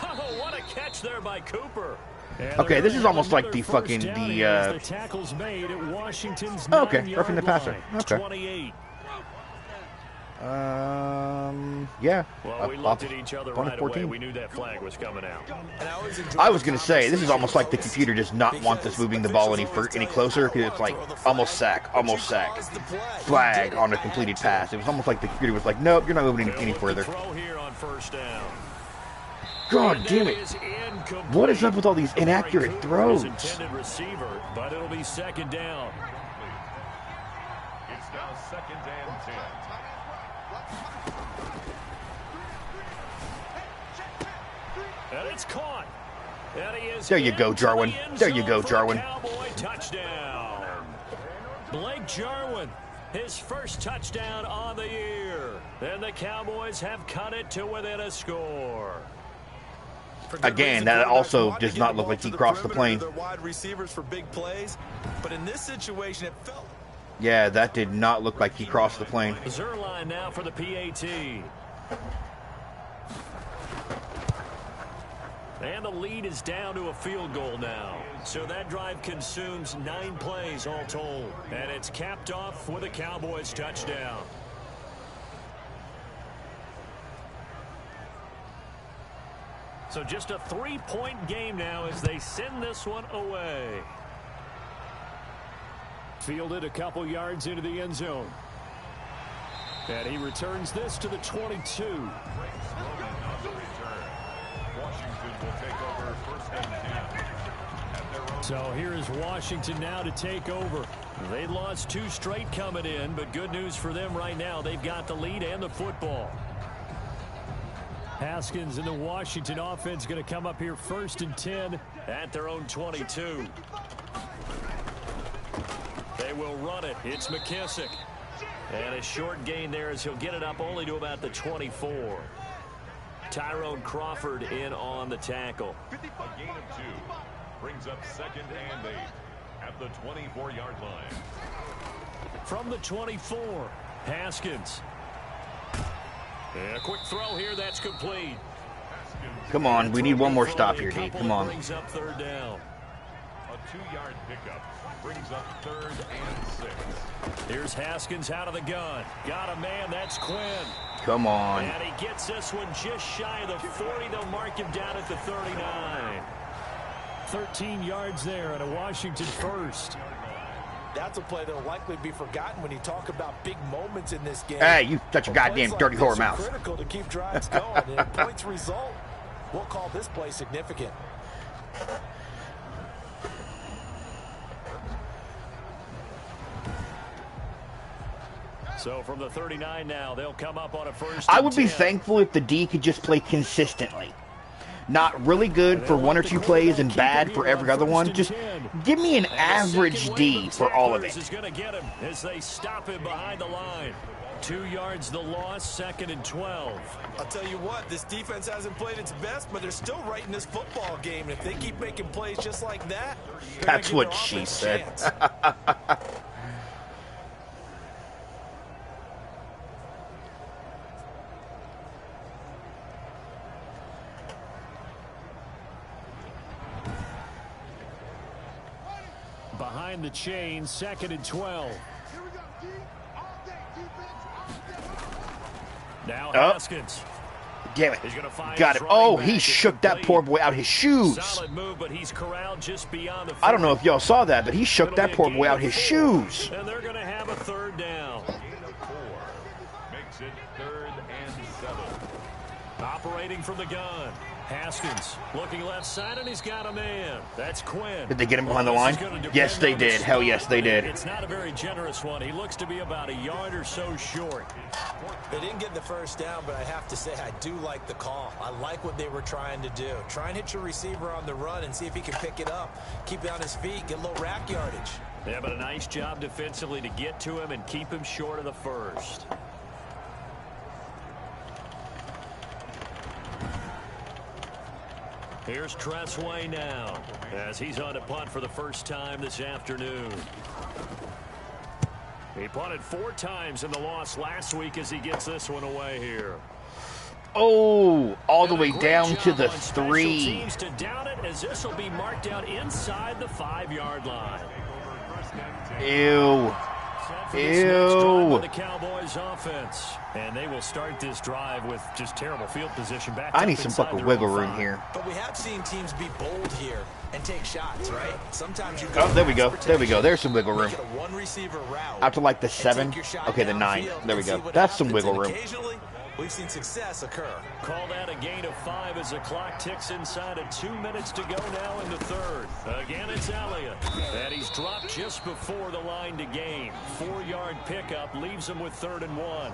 Oh, what a catch there by Cooper. Okay, this is almost like the fucking the tackles made at Washington's okay, roughing the passer. Okay. 28. Yeah. Well, we looked at each other right away. We knew that flag was coming out. I was gonna say this is almost like the computer does not want us moving the ball any closer because it's like almost sack, flag on a completed pass. It was almost like the computer was like, nope, you're not moving any further. God damn it! What is up with all these inaccurate throws? Receiver, but it'll be 2nd down. It's now 2nd and 10. And it's caught. And he is there you go, Jarwin. There you go, Jarwin. Cowboy touchdown. Blake Jarwin, his first touchdown on the year. And the Cowboys have cut it to within a score. Again, that also does not look like he crossed the plane. Wide receivers for big plays, but in this situation, it felt. Yeah, that did not look like he crossed the plane. Zerline now for the PAT. And the lead is down to a field goal now. So that drive consumes 9 plays all told. And it's capped off with a Cowboys touchdown. So just a 3-point game now as they send this one away. Fielded a couple yards into the end zone. And he returns this to the 22. So here is Washington now to take over. They lost 2 straight coming in, but good news for them right now. They've got the lead and the football. Haskins and the Washington offense going to come up here 1st and 10 at their own 22. They will run it. It's McKissick. And a short gain there as he'll get it up only to about the 24. Tyrone Crawford in on the tackle. A gain of 2 brings up 2nd and 8 at the 24-yard line. From the 24, Haskins. And a quick throw here, that's complete. Come on, we need one more stop here, D. Come on. Brings up 3rd down. A 2-yard pickup brings up 3rd and 6. Here's Haskins out of the gun. Got a man, that's Quinn. Come on. And he gets this one just shy of the 40. They'll mark him down at the 39. 13 yards there and a Washington first. That's a play that will likely be forgotten when you talk about big moments in this game. Hey, you touch your goddamn dirty whore mouth. Critical to keep drives going. And points result, we'll call this play significant. So from the 39 now, they'll come up on a 1st. I would be thankful if the D could just play consistently. Not really good for 1 or 2 plays and bad for every other one. Just give me an average D for all of it. Is going to get him as they stop him behind the line. 2 yards the loss, 2nd and 12. I'll tell you what, this defense hasn't played its best, but they're still right in this football game. And if they keep making plays just like that, that's what she said. Behind the chain, 2nd and 12. Now Haskins. Damn it. He's gonna find Got it. Oh, he shook that poor boy out his shoes. Solid move, but he's corralled just beyond the 40. I don't know if y'all saw that, but he shook that poor boy out his shoes. And they're going to have a 3rd down. Gain of 4 makes it 3rd and 7. Operating from the gun. Haskins looking left side, and he's got a man. That's Quinn. Did they get him behind the line? Yes, they did. Hell yes, they did. It's not a very generous one. He looks to be about a yard or so short. They didn't get the 1st down, but I have to say I do like the call. I like what they were trying to do. Try and hit your receiver on the run and see if he can pick it up. Keep it on his feet, get a little rack yardage. Yeah, but a nice job defensively to get to him and keep him short of the 1st. Here's Tressway now as he's on a punt for the 1st time this afternoon. He punted 4 times in the loss last week as he gets this one away here. Oh, all the way down to the 3. Teams to down it as this will be marked out inside the 5-yard line. Ew. Ew. The Cowboys offense. And they will start this drive with just terrible field position back. I need some fucking wiggle room here. But we have seen teams be bold here and take shots, right? Sometimes you go. Oh, there we go. There we go. There's some wiggle room. One receiver route. Out to like the 7. Okay, the 9. There we go. That's some wiggle room. Occasionally, we've seen success occur. Call that a gain of 5 as the clock ticks inside of 2 minutes to go now in the 3rd. Again, it's Elliott. And he's dropped just before the line to gain. 4-yard pickup leaves him with 3rd and 1.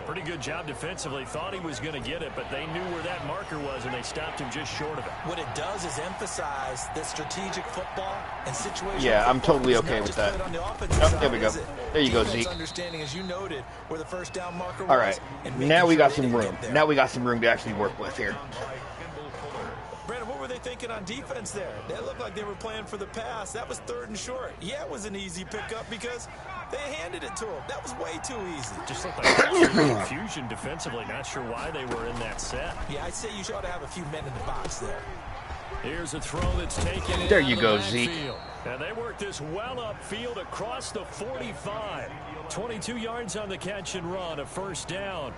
Pretty good job defensively. Thought he was going to get it, but they knew where that marker was, and they stopped him just short of it. What it does is emphasize that strategic football and situational. Yeah, I'm totally okay with that. Oh, there we go. There you go, Zeke. Understanding, as you noted, where the 1st down marker was. All right, now we got some room. Now we got some room to actually work with here. Brandon, what were they thinking on defense there? They looked like they were playing for the pass. That was 3rd and short. Yeah, it was an easy pickup because They handed it to him. That was way too easy. Just looked like confusion defensively. Not sure why they were in that set. Yeah, I'd say you ought to have a few men in the box there. Here's a throw that's taken. There you go, Zeke. And they work this well upfield across the 45. 22 yards on the catch and run, a first down.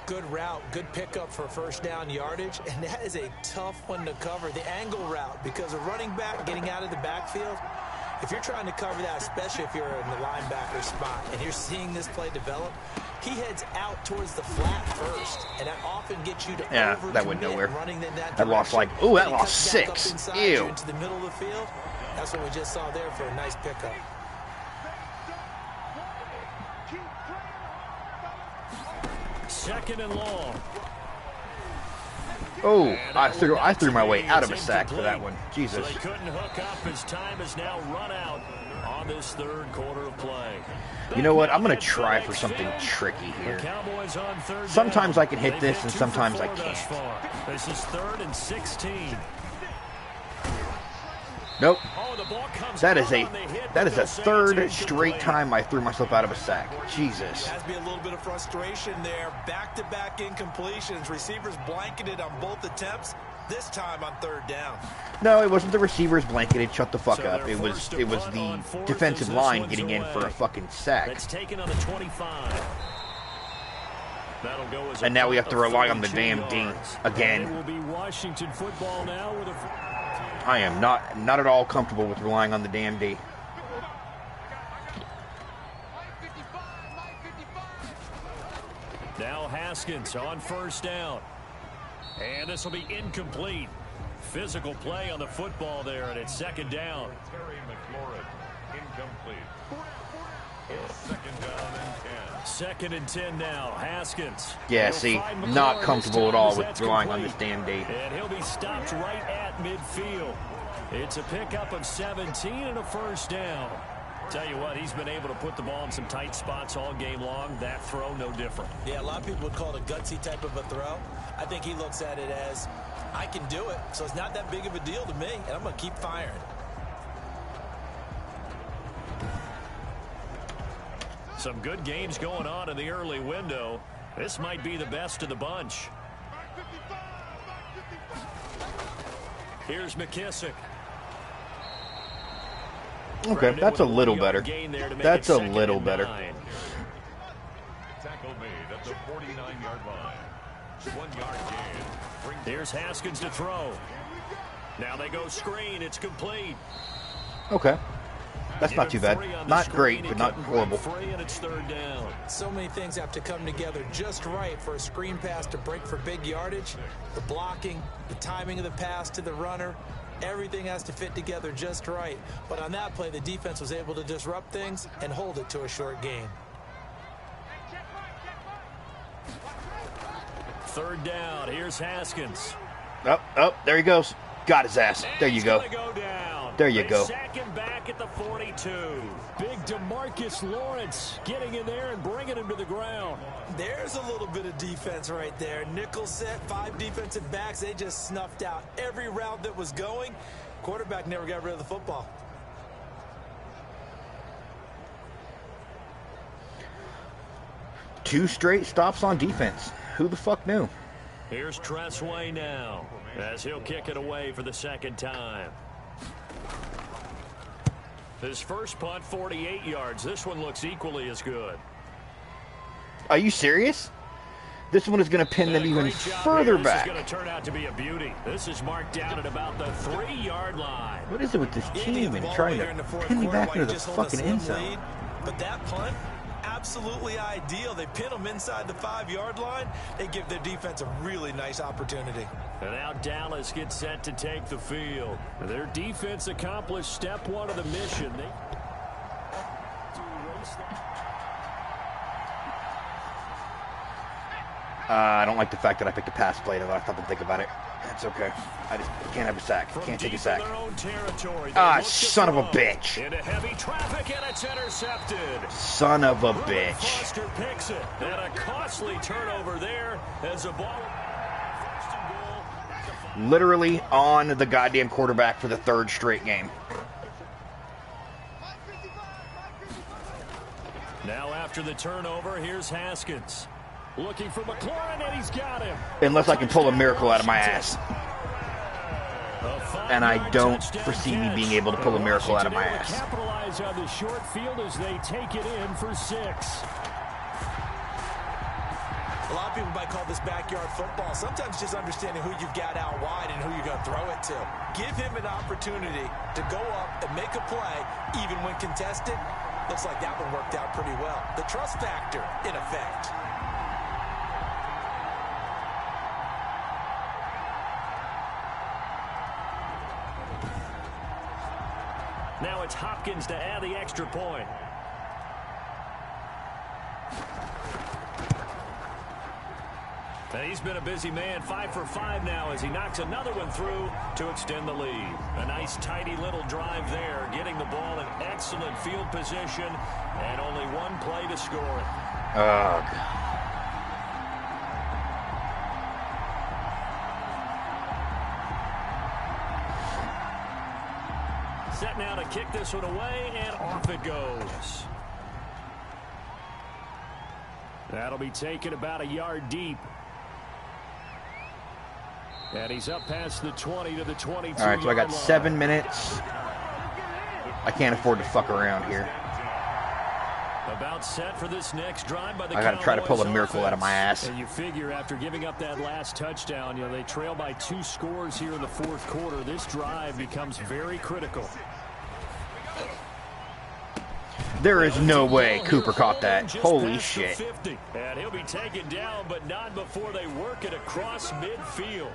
Good route, good pickup for first down yardage, and that is a tough one to cover, the angle route, because a running back getting out of the backfield, if you're trying to cover that, especially if you're in the linebacker spot, and you're seeing this play develop, he heads out towards the flat first, and that often gets you to that went nowhere. Running in that lost like, ooh, that lost 6. Ew. Into the middle of the field. That's what we just saw there for a nice pickup. Second and long. Oh, I threw my way out of a sack for that one. Jesus. So they couldn't hook up. His time is now run out on this third quarter of play. You know what? I'm going to try for something tricky here. Sometimes I can hit this and sometimes I can't. This is 3rd and 16. Nope. That is a third straight time I threw myself out of a sack. Jesus. Has to be a little bit of frustration there. Back-to-back incompletions. Receivers blanketed on both attempts. This time on 3rd down. No, it wasn't the receivers blanketed. Shut the fuck up. It was the defensive line getting in for a fucking sack. It's taken on the 25. That'll go as and now we have to rely on the damn D again. It will be Washington football now with a I am not at all comfortable with relying on the damn D. Now Haskins on first down. And this will be incomplete. Physical play on the football there, and it's 2nd down. Terry McLaurin, incomplete. It's 2nd down and 10. 2nd and 10 now. Haskins. Yeah, see, not comfortable at all with relying on this damn D. And he'll be stopped right at midfield. It's a pickup of 17 and a first down. Tell you what, he's been able to put the ball in some tight spots all game long. That throw, no different. Yeah, a lot of people would call it a gutsy type of a throw. I think he looks at it as, I can do it, so it's not that big of a deal to me, and I'm going to keep firing. Some good games going on in the early window. This might be the best of the bunch. Here's McKissick. Okay, that's a little better. That's a little better. Tackle made at the 49-yard line. 1-yard gain. Here's Haskins to throw. Now they go screen. It's complete. Okay. That's not too bad. Not great, but not horrible. And it's 3rd down. So many things have to come together just right for a screen pass to break for big yardage. The blocking, the timing of the pass to the runner, everything has to fit together just right. But on that play, the defense was able to disrupt things and hold it to a short gain. 3rd down. Here's Haskins. Oh, there he goes. Got his ass. There you go. There you go. Second back at the 42. Big DeMarcus Lawrence getting in there and bringing him to the ground. There's a little bit of defense right there. Nickel set, 5 defensive backs. They just snuffed out every route that was going. Quarterback never got rid of the football. Two straight stops on defense. Who the fuck knew? Here's Tressway now as he'll kick it away for the 2nd time. His first punt, 48 yards. This one looks equally as good. Are you serious? This one is going to pin them even further back. This is going to turn out to be a beauty. This is marked down at about the 3-yard line. What is it with this team and trying to pin me back into the fucking end zone? But that punt, absolutely ideal. They pin them inside the 5-yard line. They give their defense a really nice opportunity. And now Dallas gets set to take the field. Their defense accomplished step 1 of the mission. I don't like the fact that I picked a pass play, though. I thought to think about it. That's okay. I just can't have a sack. Can't take a sack. Ah, son of a bitch. Into heavy traffic, and it's intercepted. Son of a bitch. Foster picks it. And a costly turnover there as a ball. Literally on the goddamn quarterback for the 3rd straight game. Now after the turnover, here's Haskins. Looking for McLaurin, and he's got him. Unless I can pull a miracle out of my ass. And I don't foresee me being able to pull a miracle out of my ass. Capitalize on the short field as they take it in for 6. A lot of people might call this backyard football. Sometimes just understanding who you've got out wide and who you're going to throw it to. Give him an opportunity to go up and make a play, even when contested. Looks like that one worked out pretty well. The trust factor, in effect. Now it's Hopkins to add the extra point. And he's been a busy man, 5 for 5 now as he knocks another one through to extend the lead. A nice, tidy little drive there, getting the ball in excellent field position, and only one play to score it. Oh, God. Set now to kick this one away, and off it goes. That'll be taken about a yard deep. And he's up past the 20 to the 22. All right, so I got 7 minutes. I can't afford to fuck around here. About set for this next drive by the I got to try to pull a miracle offense. out of my ass. And you figure after giving up that last touchdown, they trail by 2 scores here in the 4th quarter. This drive becomes very critical. There is no way Cooper caught that. Holy shit. And he'll be taken down, but not before they work it across midfield.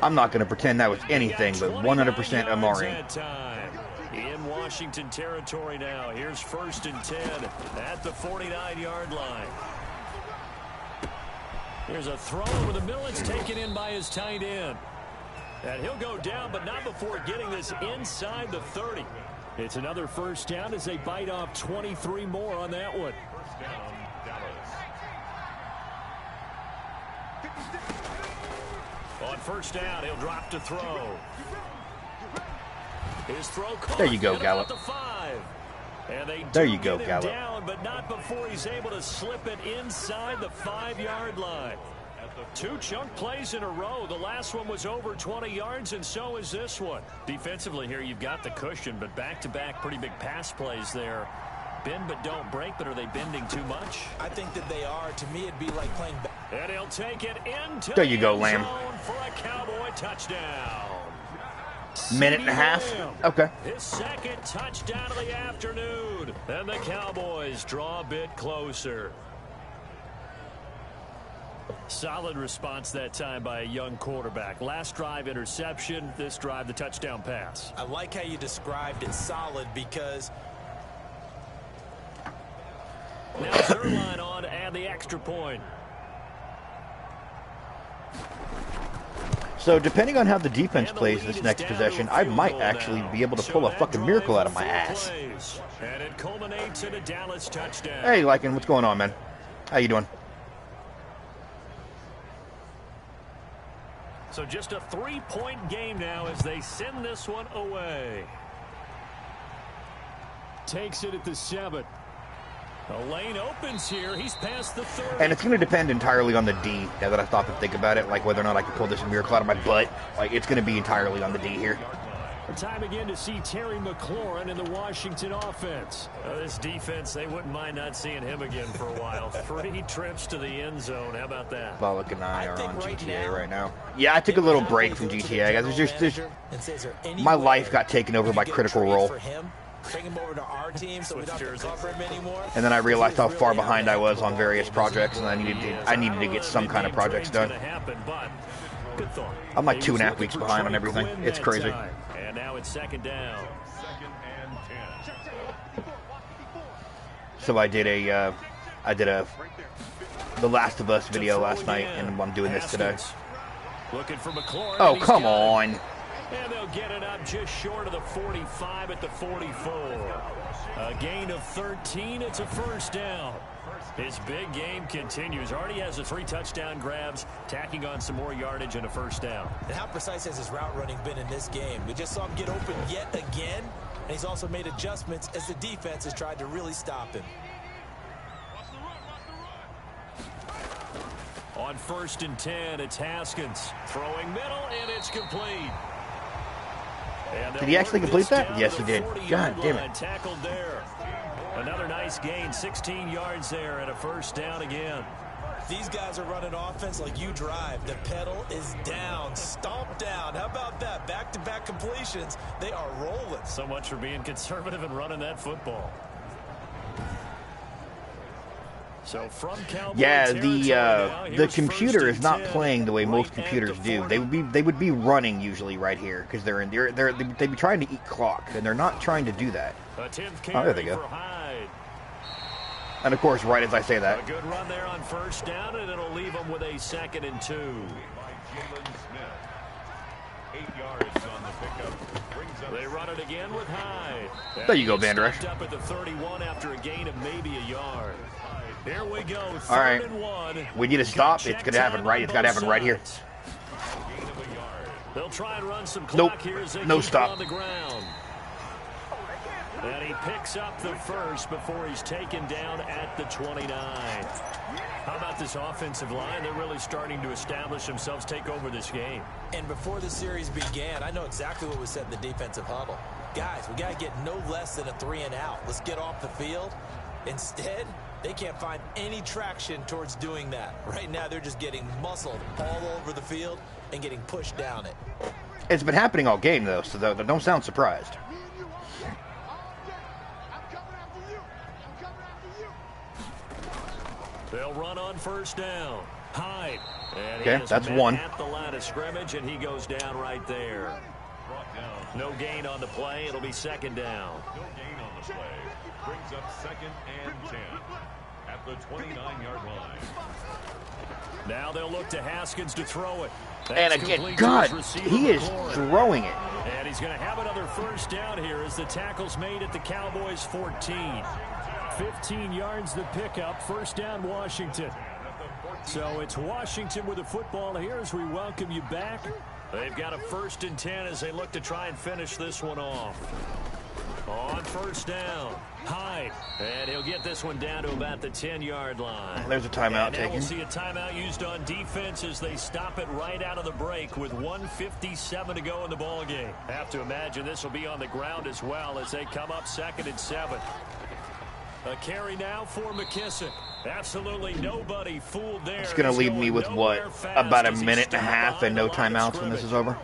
I'm not going to pretend that was anything but 100% Amari. In Washington territory now. Here's 1st and 10 at the 49-yard line. Here's a throw over the middle. It's taken in by his tight end. And he'll go down, but not before getting this inside the 30. It's another 1st down as they bite off 23 more on that one. On 1st down, he'll drop to throw. His throw caught. There you go, Gallup. The 5. And they there you go, Gallup. Down, but not before he's able to slip it inside the 5-yard line. 2 chunk plays in a row. The last one was over 20 yards, and so is this one. Defensively here, you've got the cushion, but back-to-back pretty big pass plays there. Bend but don't break, but are they bending too much? I think that they are. To me, it'd be like playing back. And he'll take it into there you go, Lamb. For a Cowboy touchdown. Minute and a half. Okay. His 2nd touchdown of the afternoon. And the Cowboys draw a bit closer. Solid response that time by a young quarterback. Last drive interception, this drive the touchdown pass. I like how you described it, solid, because now Zerline on to add the extra point. So depending on how the defense plays this next possession, I might actually be able to pull a fucking miracle out of my ass. And it culminates in a Dallas touchdown. Hey, Lycan, what's going on, man? How you doing? So just a 3-point game now as they send this one away. Takes it at the 7. The lane opens here. He's past the 30. And it's going to depend entirely on the D, now that I stop and think about it, like whether or not I can pull this miracle out of my butt. Like, it's going to be entirely on the D here. Time again to see Terry McLaurin in the Washington offense. This defense, they wouldn't mind not seeing him again for a while. 3 trips to the end zone. How about that? Bollock and I are on GTA right now. Yeah, I took a little break from GTA, guys. It's just my life got taken over by Critical Role. Bring him over to our team so we don't have to cover him anymore. And then I realized how far behind I was on various projects, and I needed to get some kind of projects done. I'm like 2.5 weeks behind on everything. It's crazy. And now it's 2nd down. So I did a The Last of Us video last night, and I'm doing this today. Looking for McLaurin. Oh, come on. And they'll get it up just short of the 45 at the 44. A gain of 13. It's a 1st down. His big game continues. Already has the 3 touchdown grabs, tacking on some more yardage and a 1st down. And how precise has his route running been in this game? We just saw him get open yet again, and he's also made adjustments as the defense has tried to really stop him. On 1st and 10, it's Haskins. Throwing middle, and it's complete. And did he actually complete that? Yes, he did. God damn it. Tackled there. Another nice gain, 16 yards there, and a first down again. These guys are running offense like you drive. The pedal is down, stomped down. How about that? Back-to-back completions. They are rolling. So much for being conservative and running that football. So from Cowboy the computer is not playing the way most computers do. They would be running usually right here because they'd be trying to eat clock, and they're not trying to do that. A 10th Oh, there they go. And of course, right as I say that, a good run there on first down, and it'll leave them with a 2nd and 2. 8 yards on the pickup. Brings up They run it again with Hyde. There you go, Van Der Esch. Up at the 31 after a gain of maybe a yard. Here we go. All right, 3rd and 1. we need to stop. It's gonna happen right. It's gotta happen right here. They'll try and run some Nope. clock here as they No keep it stop. on the ground. And he picks up the first before he's taken down at the 29. How about this offensive line? They're really starting to establish themselves, take over this game. And before the series began, I know exactly what was said in the defensive huddle. Guys, we got to get no less than a 3 and out. Let's get off the field. Instead, they can't find any traction towards doing that. Right now, they're just getting muscled all over the field and getting pushed down it. It's been happening all game though, so don't sound surprised. They'll run on first down. Hyde. And Okay, he is that's met one. at the line of scrimmage, and he goes down right there. No gain on the play. It'll be 2nd down. no gain on the play. Brings up 2nd and 10 at the 29-yard line. Now they'll look to Haskins to throw it. And That's again, complete to God, his receiver, he is McCord. throwing it. And he's going to have another first down here as the tackle's made at the Cowboys 14. 15 yards the pickup. First down, Washington. So it's Washington with the football here as we welcome you back. They've got a 1st and 10 as they look to try and finish this one off. On first down, Hyde. And he'll get this one down to about the 10-yard line. There's a timeout And now taken. we'll see a timeout used on defense as they stop it right out of the break with 1:57 to go in the ball game. Have to imagine this will be on the ground as well as they come up 2nd and 7. A carry now for McKissick. Absolutely nobody fooled there. It's going to leave me with, what, about a minute and a half and no timeouts when this is over?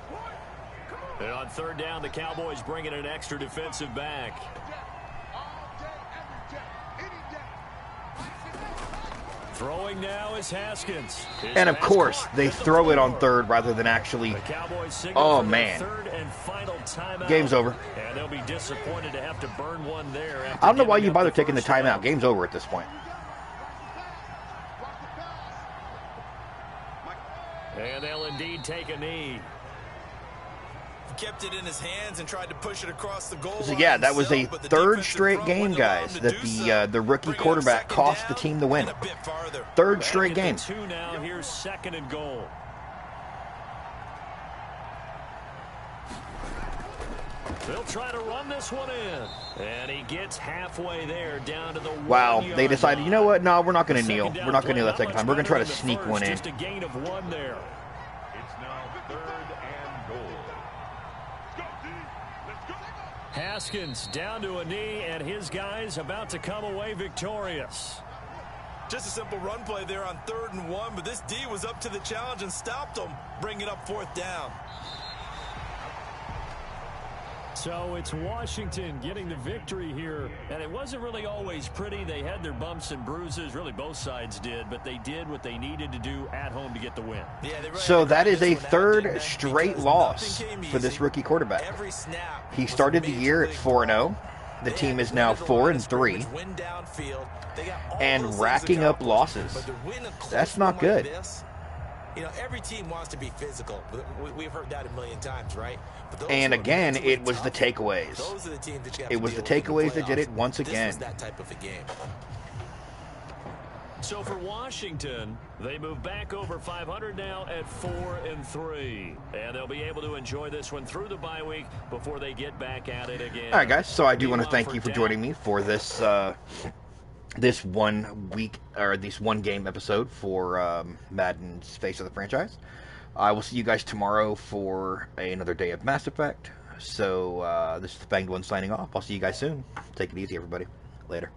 And on 3rd down, the Cowboys bring in an extra defensive back. Throwing now is Haskins. And of course, they throw it on 3rd rather than actually. Oh, man. 3rd and final timeout. Game's over. And they'll be disappointed to have to burn one there. I don't know why you bother taking the timeout. Game's over at this point. And they'll indeed take a knee. Kept it in his hands and tried to push it across the goal So line yeah, that was a himself, but the 3rd defensive straight front game, wouldn't allow guys, him to that do so. the rookie Bring up quarterback 2nd cost the down team the win. and a bit farther. 3rd straight game. 2 now. Here's 2nd and goal. They'll try to run this one in. And he gets halfway there down to the Wow, 1 they yard decided, line. you know what? No, we're not going to kneel. Second down We're not going to kneel play, that second not time. We're going much to try to better sneak than the one in. first, just a gain of 1 there. It's now 3rd and goal. Haskins down to a knee, and his guys about to come away victorious. Just a simple run play there on 3rd and 1, but this D was up to the challenge and stopped them, bringing up 4th down. So it's Washington getting the victory here. And it wasn't really always pretty. They had their bumps and bruises. Really, both sides did. But they did what they needed to do at home to get the win. Yeah, they really So had to that grind is a this one out, 3rd Jimmy, straight because loss nothing came for this easy. rookie quarterback. Every snap He was started the a year at major 4-0. The They team had is to now win at the line of 4-3 scrimmage, win downfield. They got all and those things racking up accomplished, losses. but to win a close That's not one like good. this, you know, every team wants to be physical. We've heard that a million times, right? But those And who are again, mentally it was the tough, takeaways. those are the teams that you have It to was the deal with in takeaways that did playoffs. it once This again. was that type of a game. So for Washington, they move back over 500 now at 4-3. And they'll be able to enjoy this one through the bye week before they get back at it again. All right, guys. So I do want to Meanwhile, thank you for joining me for this this 1 week or this 1 game episode for Madden's Face of the Franchise. I will see you guys tomorrow for another day of Mass Effect. So this is the Fanged one signing off. I'll see you guys soon. Take it easy, everybody. Later.